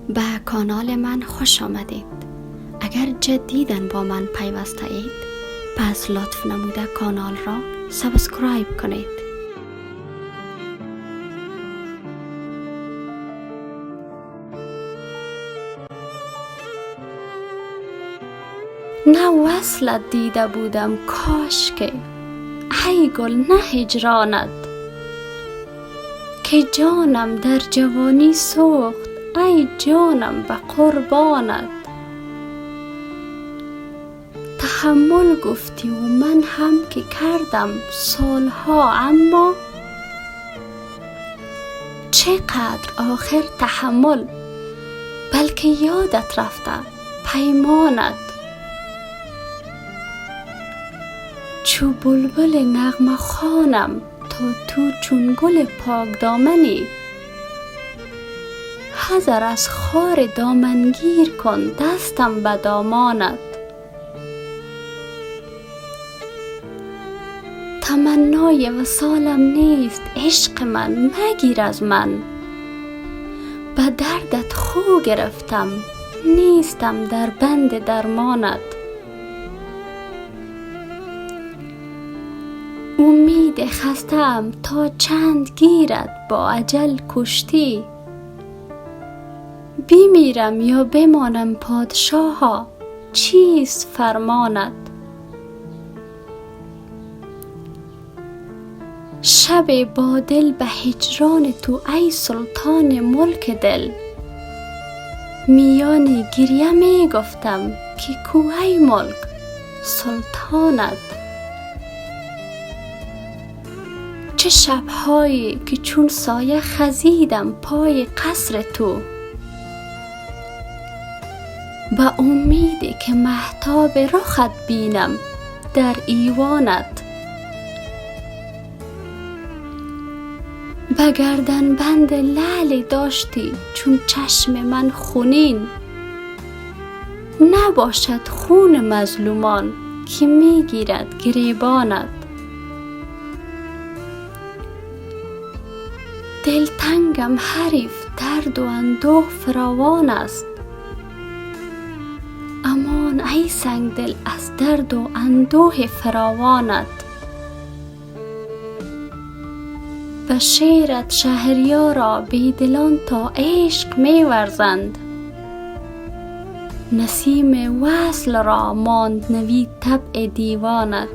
به کانال من خوش آمدید. اگر جدیداً با من پیوسته اید پس لطف نموده کانال را سابسکرایب کنید. نه وصلت دیده بودم کاش که ای گل نه هجرانت، که جانم در جوانی سوخت ای جانم به قربانت. تحمل گفتی و من هم که کردم سالها، اما چقدر آخر تحمل، بلکه یادت رفته پیمانت. چو بلبل نغمه خوانم تا تو چون گل پاک دامنی، حذر از خار دامنگیر کن دستم به دامانت. تمنای وصالم نیست عشق من مگیر از من، به دردت خو گرفتم نیستم در بند درمانت. امید خستم تا چند گیرد با اجل کشتی، بمیرم یا بمانم پادشاها چیست فرمانت. شب با دل به هجران تو ای سلطان ملک دل، میان گریه می گفتم که کو ای ملک سلطانت. چه شبهایی که چون سایه خزیدم پای قصر تو، به امیدی که مهتاب رخت بینم در ایوانت. به گردن بند لعلی داشتی چون چشم من خونین، نباشد خون مظلومان که میگیرد گریبانت. دلتنگم حریف درد و اندوه فراوان است، امان ای سنگ دل از درد و اندوه فراوانت. به شعرت شهریارا بیدلان تا عشق می ورزند، نسیم وصل را ماند نوید طبع دیوانت.